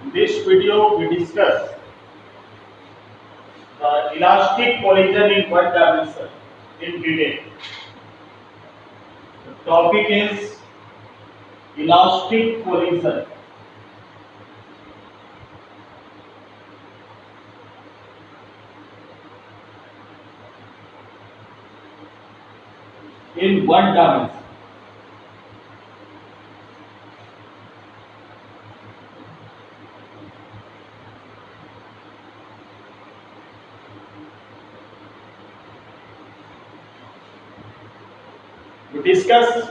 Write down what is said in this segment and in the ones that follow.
In this video, we discuss the elastic collision in one dimension in detail. The topic is elastic collision in one dimension. We discuss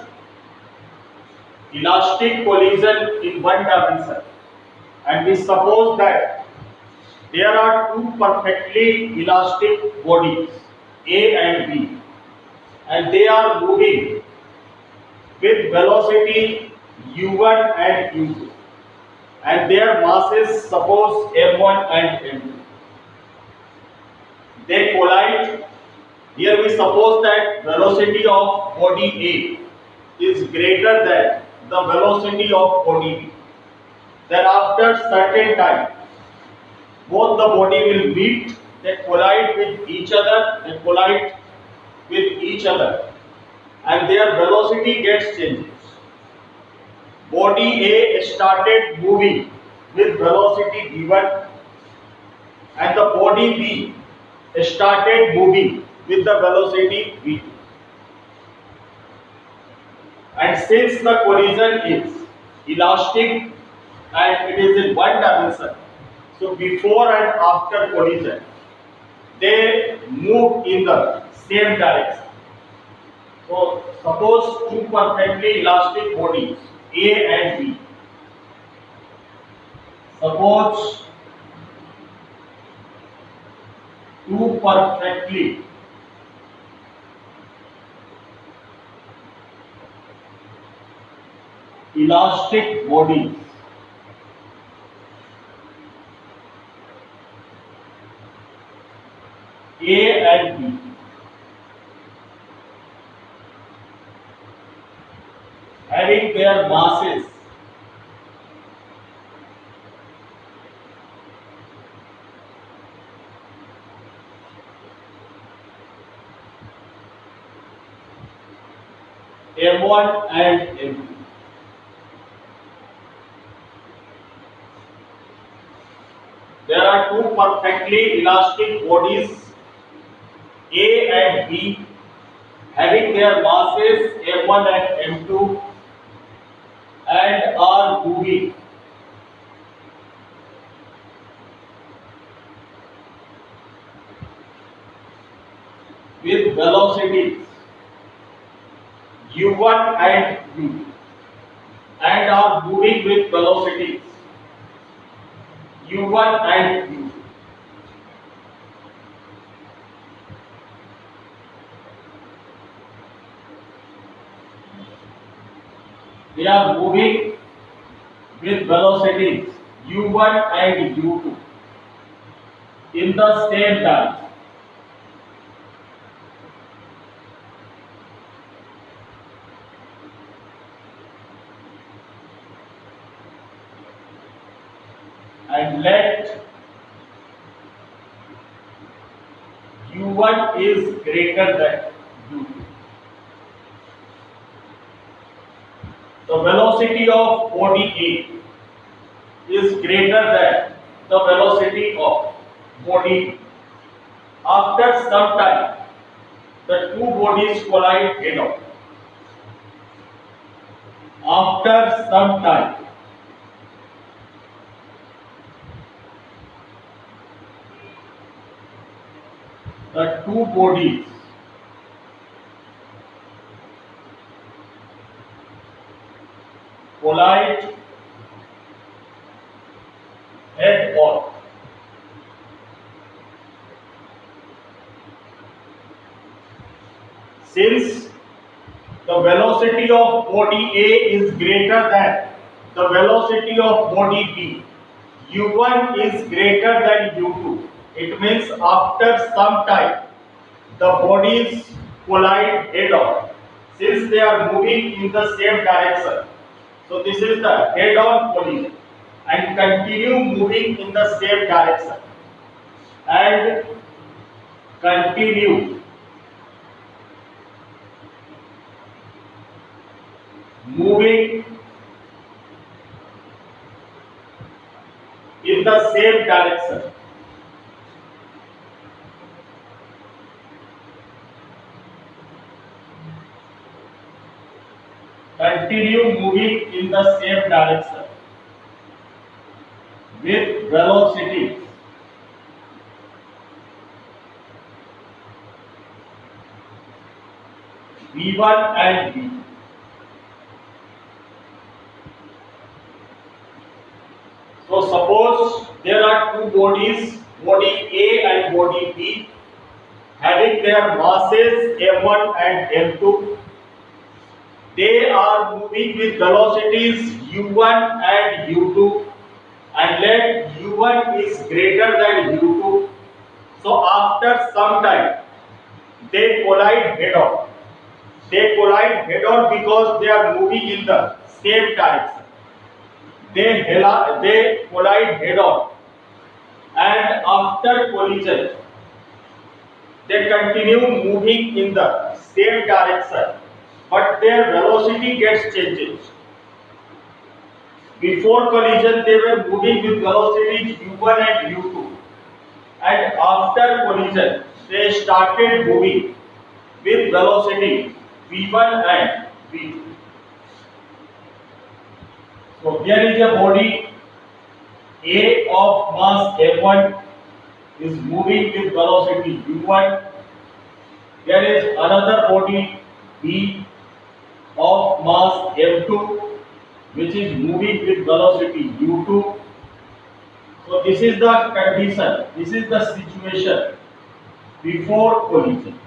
elastic collision in one dimension, and we suppose that there are two perfectly elastic bodies A and B, and they are moving with velocity u1 and u2, and their masses suppose m1 and m2. They collide. Here we suppose that velocity of body A is greater than the velocity of body B. Then after certain time, both the body will meet, they collide with each other, and their velocity gets changes. Body A started moving with velocity v1, and the body B started moving with the velocity v2. And since the collision is elastic and it is in one dimension, so before and after collision, they move in the same direction. So suppose two perfectly elastic bodies A and B. Suppose two perfectly elastic bodies A and B having their masses m1 and m2. There are two perfectly elastic bodies A and B having their masses m1 and m2 and are moving with velocities u1 and u2 and are moving with velocities u1 and u2. They are moving with velocities u1 and u2 in the same time. And let u1 is greater than u2. The velocity of body A is greater than the velocity of body B. After some time, the two bodies collide head on. After some time, the two bodies collide head on. Since the velocity of body A is greater than the velocity of body B, u1 is greater than u2. It means after some time the bodies collide head on, since they are moving in the same direction. So this is the head on collision. and continue moving in the same direction, and continue moving in the same direction. Continue moving in the same direction with velocity v1 and v. So suppose there are two bodies, body A and body B, having their masses m1 and m2. They are moving with velocities u1 and u2, and let u1 is greater than u2. So after some time, they collide head on. They collide head on because they are moving in the same direction. They collide head on, and after collision, they continue moving in the same direction, but their velocity gets changed. Before collision, they were moving with velocities u1 and u2, and after collision, they started moving with velocity v1 and v2. So here is a body A of mass m1 is moving with velocity u1. There is another body B of mass m2 which is moving with velocity u2. So this is the condition, this is the situation before collision.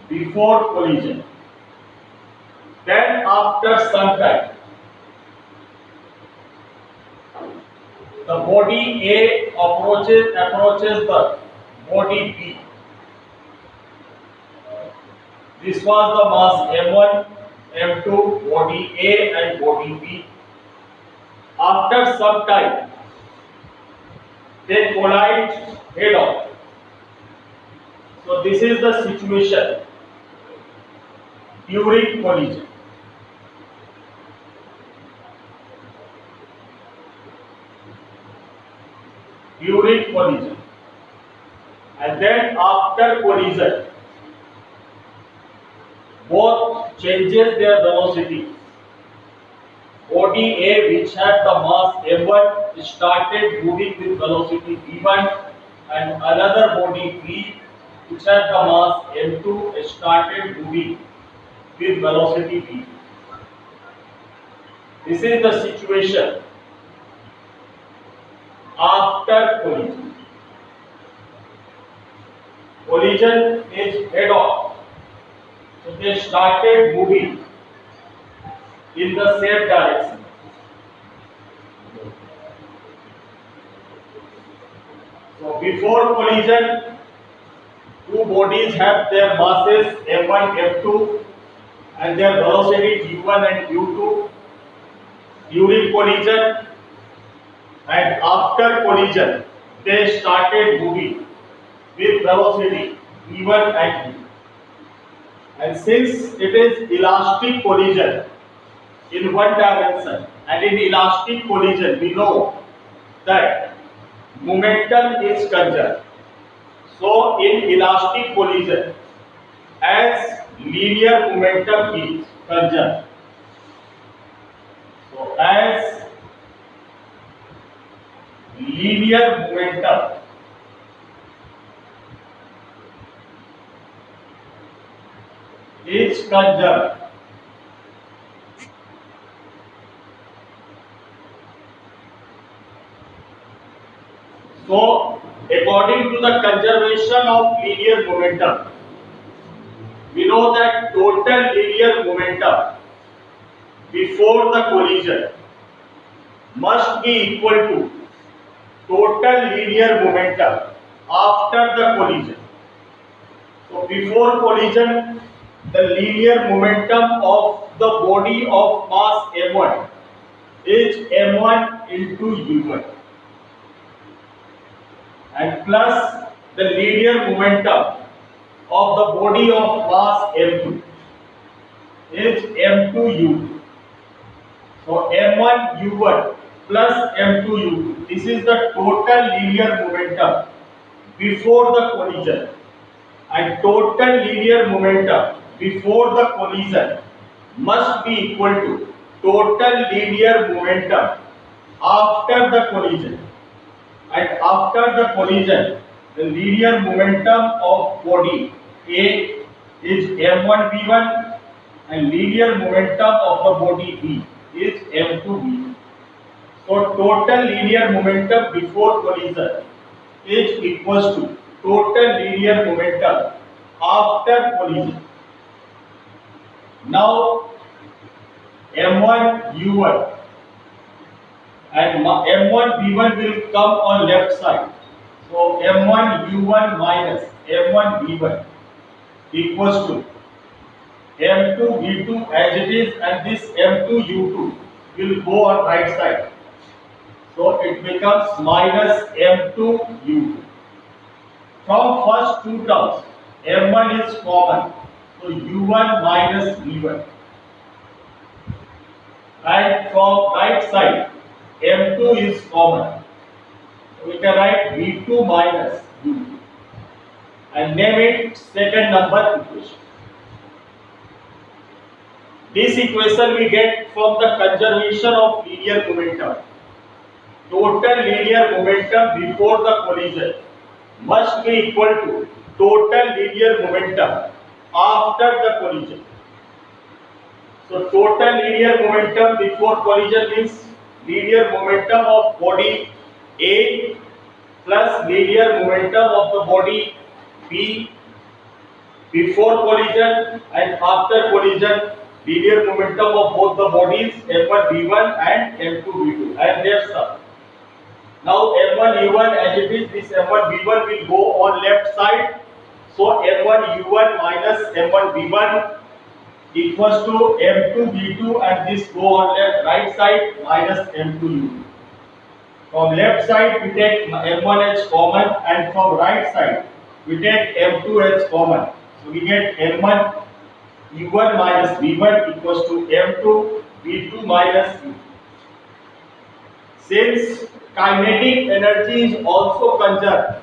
Before collision. Then after some time, the body A approaches the body B. This was the mass m1, m2, body A and body B. After some time, they collide head on. So this is the situation during collision. During collision, and then after collision, both changes their velocity. Body A, which had the mass m1, started moving with velocity v1, and another body B, which had the mass m2, started moving with velocity v. This is the situation after collision. Collision is head on. So they started moving in the same direction. So before collision, two bodies have their masses m1, m2 and their velocities u1 and u2. During collision and after collision, they started moving with velocity v1 and v. And since it is elastic collision in one dimension, and in elastic collision we know that momentum is conserved. So in elastic collision, as linear momentum is conserved. So as linear momentum is conserved, so according to the conservation of linear momentum, we know that total linear momentum before the collision must be equal to total linear momentum after the collision. So before collision, the linear momentum of the body of mass m1 is m1 into u1 and plus the linear momentum of the body of mass m2 is m2u2. So m1 u1 plus m2 u2. This is the total linear momentum before the collision, and total linear momentum before the collision must be equal to total linear momentum after the collision, and after the collision the linear momentum of body A is m1 v1 and linear momentum of the body B is m2 v2. So total linear momentum before collision is equals to total linear momentum after collision. Now m1 u1 and m1 v1 will come on left side. So m1 u1 minus m1 v1 equals to m2 v2 as it is, and this m2 u2 will go on right side. So it becomes minus m2 u2. From first two terms, m1 is common, so u1 minus v1, and from right side m2 is common, so we can write v2 minus u2 and name it second number equation. This equation we get from the conservation of linear momentum. Total linear momentum before the collision must be equal to total linear momentum after the collision. So total linear momentum before collision means linear momentum of body A plus linear momentum of the body B before collision, and after collision linear momentum of both the bodies m1 v1 and m2 v2 and their sum. Now m1 u1 as it is, this m1 v1 will go on left side. So m1 u1 minus m1 v1 equals to m2 v2, and this go on right side minus m2 u2. From left side we take m1 as common, and from right side we take m2 as common. So we get m1 u1 minus v1 equals to m2 v2 minus u2. Since kinetic energy is also conserved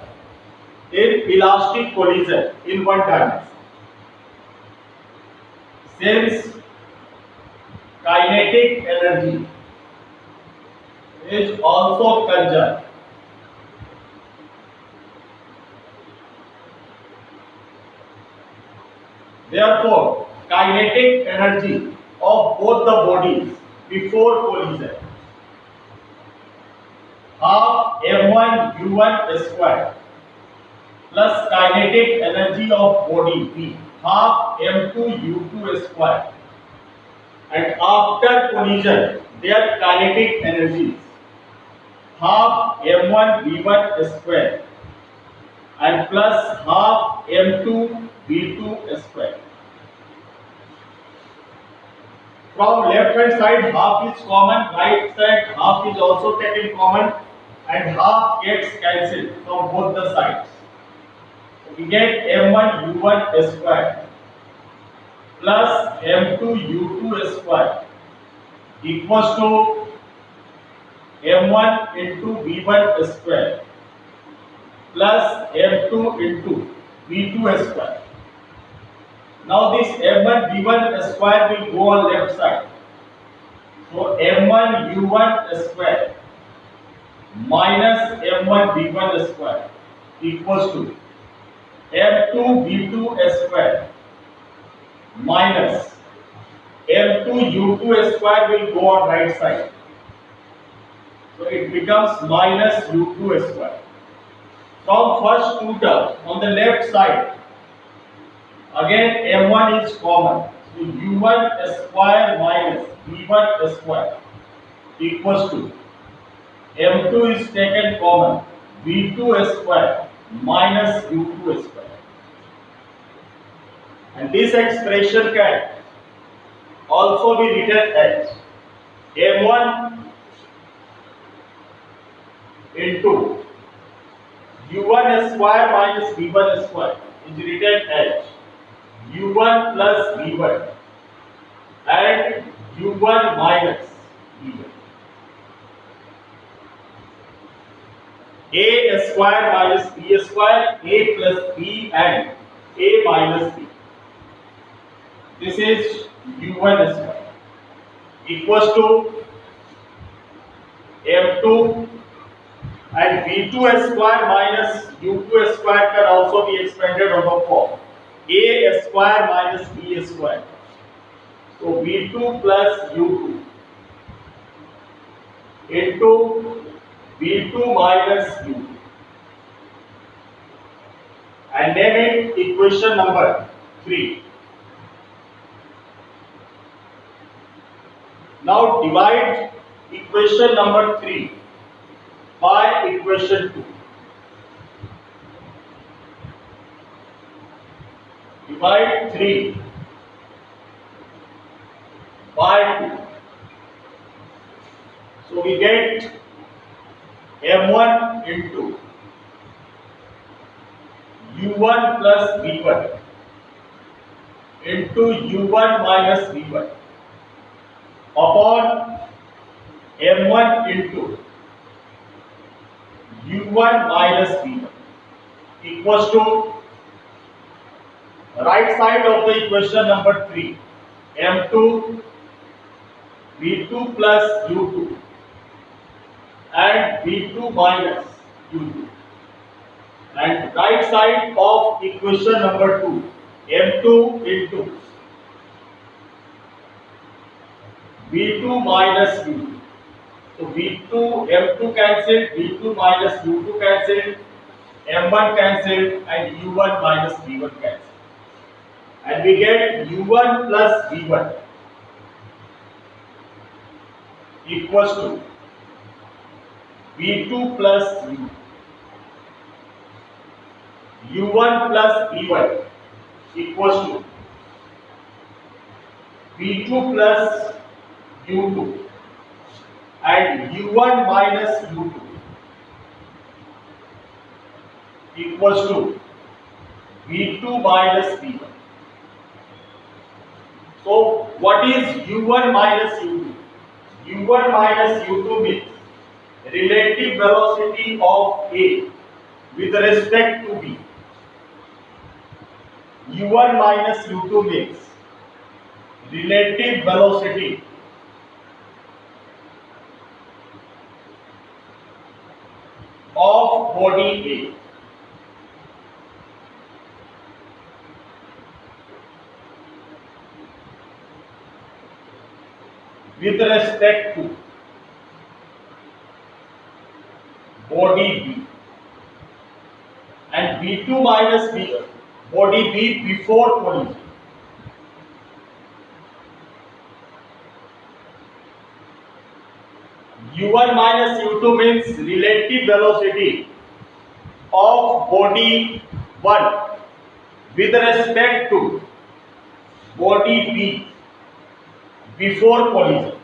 in elastic collision in one dimension, since kinetic energy is also conserved, therefore kinetic energy of both the bodies before collision half m1 u1 square plus kinetic energy of body B half m2 u2 square, and after collision their kinetic energies half m1 v1 square and plus half m2 v2 square. From left hand side half is common, right side half is also taken common, and half gets cancelled from both the sides. So we get m1 u1 square plus m2 u2 square equals to m1 into v1 square plus m2 into v2 square. Now this m1 v1 square will go on left side. So m1 u1 square minus m1 v1 square equals to m2 v2 square minus m2 u2 square will go on right side. So it becomes minus u2 square. From first two terms on the left side, again m1 is common. So u1 square minus v1 square equals to m2 is taken common, v2 square minus u2 square. And this expression can also be written as m1 into u1 square minus v1 square is written as u1 plus v1 and u1 minus v1. A square minus b square, a plus b and a minus b. This is u1 square equals to m2 and v2 square minus u2 square can also be expanded on the form a square minus b square. So v2 plus u2 into v2 minus u2 and name it equation number 3. Now divide equation number 3 by equation 2. Divide 3 by 2. So we get m1 into u1 plus v1 into u1 minus v1 upon m1 into u1 minus v1 equals to right side of the equation number 3 m2 v2 plus u2 and v2 minus u2 and right side of equation number 2 m2 into v2 minus u2. So v2 m2 cancelled, v2 minus u2 cancelled, m1 cancelled and u1 minus v1 cancelled. And we get u1 plus v1 equals to v2 plus u2. u1 plus v1 equals to v2 plus u2 and u1 minus u2 equals to v2 minus v1. So what is u1 minus u2? u1 minus u2 means relative velocity of A with respect to B. u1 minus u2 means relative velocity of body A with respect to body B and v2 minus b body B before collision. u1 minus u2 means relative velocity of body 1 with respect to body B before collision.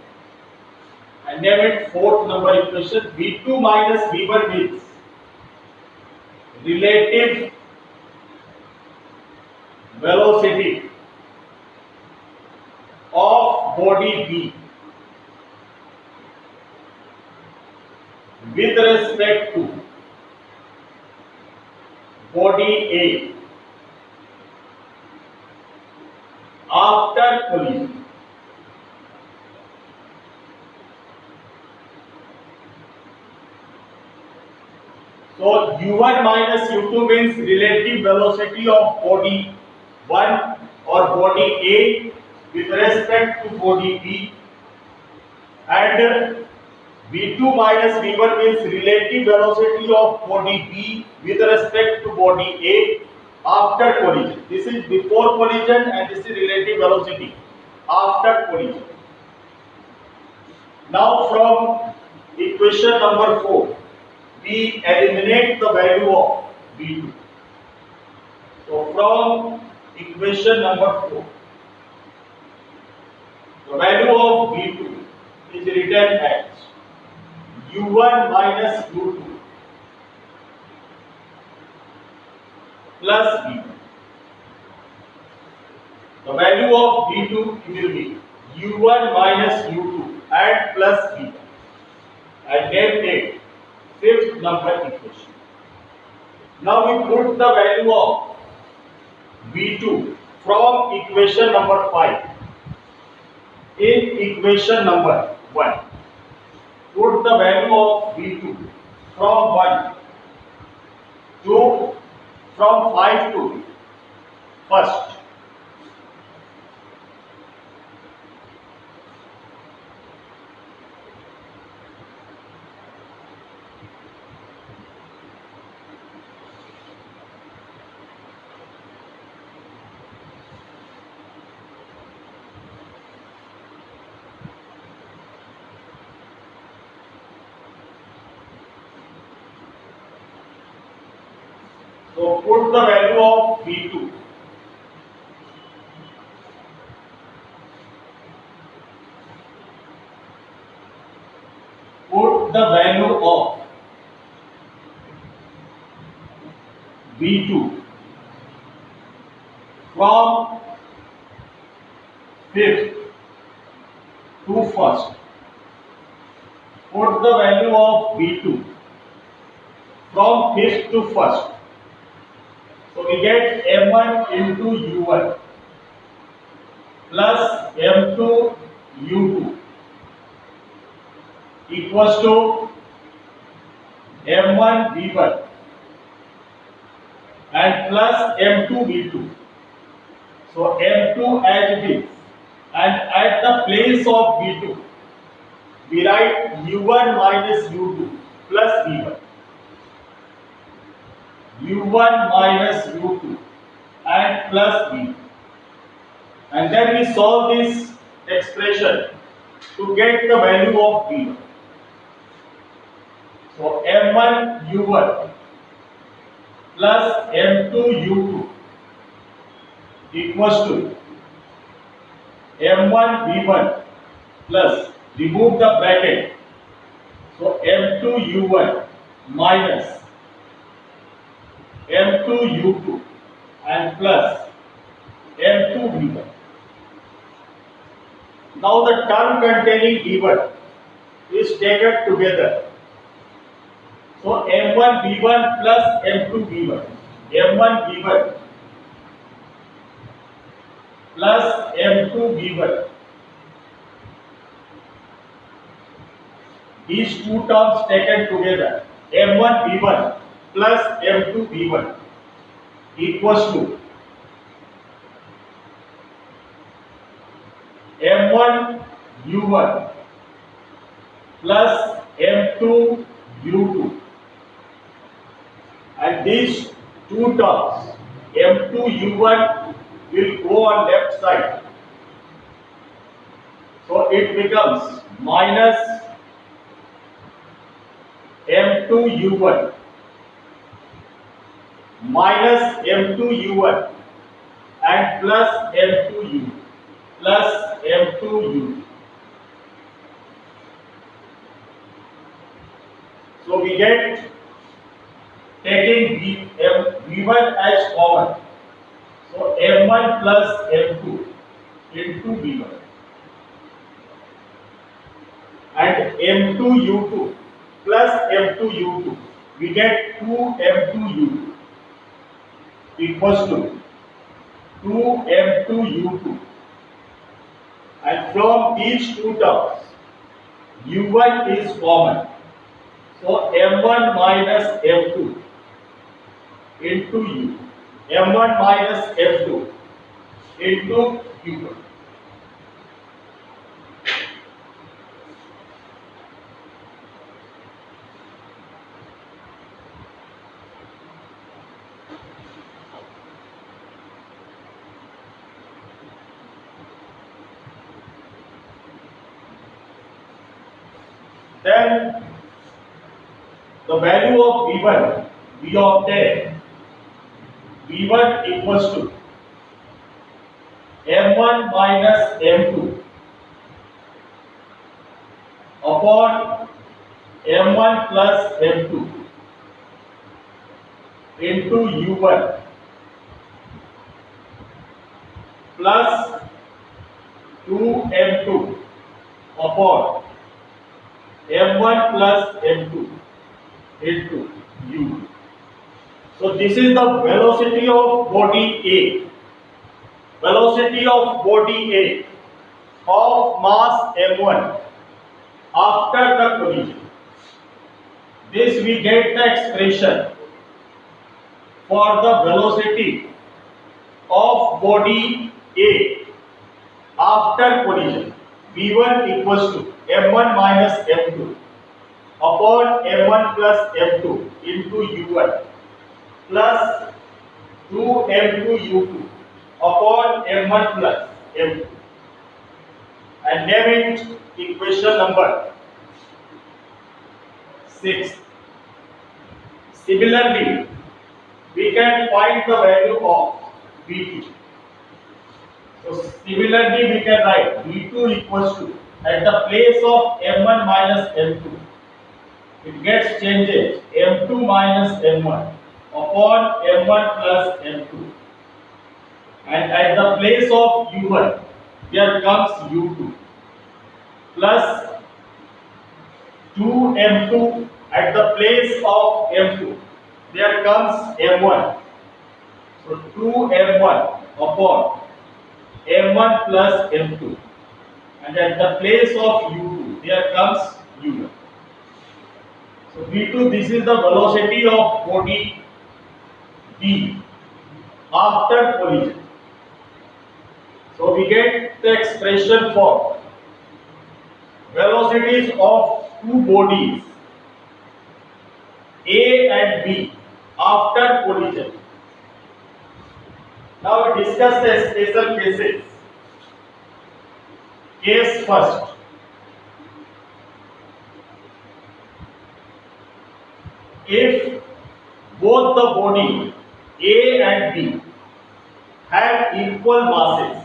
And name it fourth number equation. v2 minus v1 means relative velocity of body B with respect to body A after collision. So u1 minus u2 means relative velocity of body 1 or body A with respect to body B, and v2 minus v1 means relative velocity of body B with respect to body A after collision. This is before collision and this is relative velocity after collision. Now from equation number 4 we eliminate the value of v2. So from equation number 4 the value of v2 is written as u1 minus u2 plus V1. The value of V2 will be U1 minus U2 and plus V1. And then take fifth number equation. Now we put the value of V2 from equation number 5 in equation number 1. Put the value of V2 from 1 to from 5 to first. So put the value of V2 put the value of V2 from fifth to first. Put the value of V2 from fifth to first. So we get M1 into U1 plus M2 U2 equals to M1 V1 and plus M2 V2. So M2 as it is, and at the place of V2 we write U1 minus U2 plus V1. U1 minus U2 and plus V. And then we solve this expression to get the value of V1. So M1 U1 plus M2 U2 equals to M1 V1 plus, remove the bracket, so M2 U1 minus M2 U2 and plus M2 V1. Now the term containing V1 is taken together. So M1 V1 plus M2 V1, M1 V1 plus M2 V1. These two terms taken together, M1 V1 plus M2 V1 equals to M1 U1 plus M2 U2, and these two terms M2 U1 will go on left side, so it becomes minus M2 U1 minus M2 U1 and plus M2 U plus M2 U. So we get, taking V1 as common, so M1 plus M2 into V1 and M2 U2 plus M2 U2, we get 2 M2 U2 equals to 2 M2 U2, and from these two terms U1 is common, so M1 minus M2 into U, M1 minus M2 into U1. Then the value of V1 we obtain V1 equals to M1 minus M2 upon M1 plus M2 into U1 plus 2m2 upon m1 plus m2 into u. So this is the velocity of body A. Velocity of body A of mass m1 after the collision. This we get the expression for the velocity of body A after collision. V1 equals to m1 minus m2 upon m1 plus m2 into u1 plus 2m2 u2 upon m1 plus m2, and name it equation number 6. Similarly, we can find the value of V2. So similarly, we can write V2 equals to, at the place of m1 minus m2, it gets changed m2 minus m1 upon m1 plus m2, and at the place of u1 there comes u2 plus 2m2, at the place of m2 there comes m1, so 2m1 upon m1 plus m2, and at the place of u2 there comes u1. So v2, this is the velocity of body B after collision. So we get the expression for velocities of two bodies A and B after collision. Now we discuss the special cases. Case first. If both the body A and B have equal masses,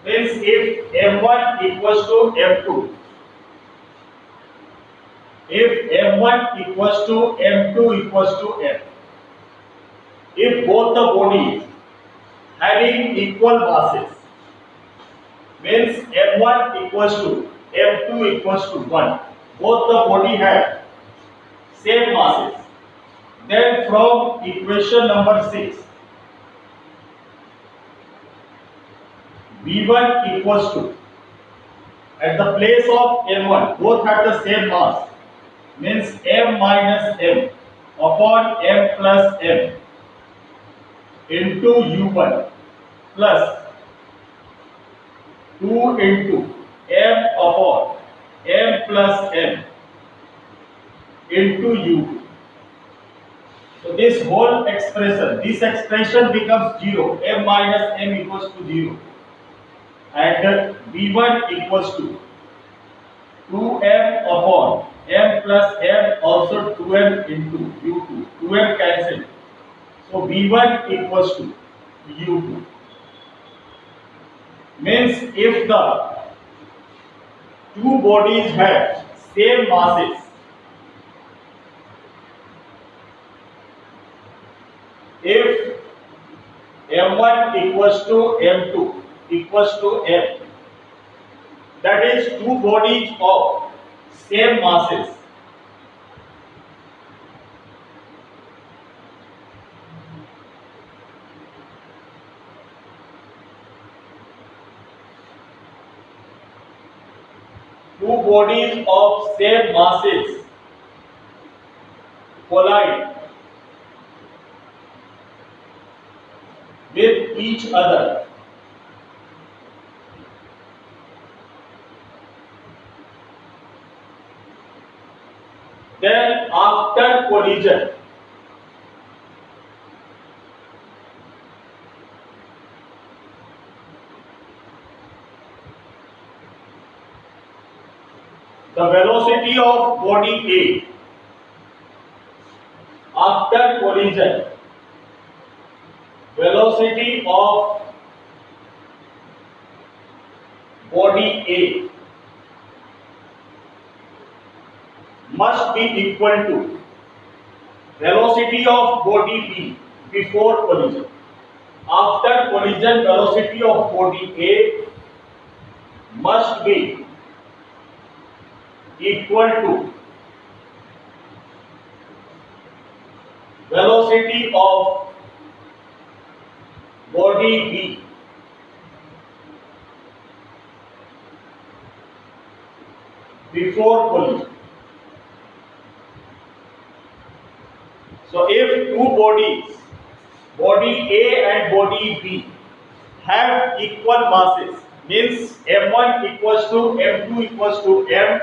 means if m1 equals to m2, if m1 equals to m2 equals to m, if both the bodies having equal masses, means m1 equals to m2 equals to 1, both the body have same masses, then from equation number 6, V1 equals to, at the place of m1, both have the same mass, means m minus m upon m plus m into u1 plus 2 into m upon m plus m into u2. So this whole expression, this expression becomes 0, m minus m equals to 0, and v1 equals to 2m upon m plus m, also 2m into u2, 2m cancelled, so v1 equals to u2. Means if the two bodies have same masses, if m1 equals to m2 equals to m, that is two bodies of same masses, two bodies of same masses collide with each other, then after collision, the velocity of body A after collision, velocity of body A must be equal to velocity of body B before collision. after collision velocity of body A must be equal to velocity of body B before collision. So if two bodies, body A and body B, have equal masses, means m1 equals to m2 equals to m,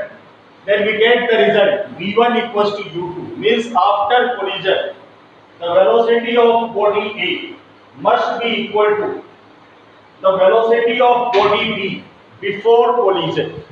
then we get the result v1 equals to u2, means after collision the velocity of body A must be equal to the velocity of body B before collision.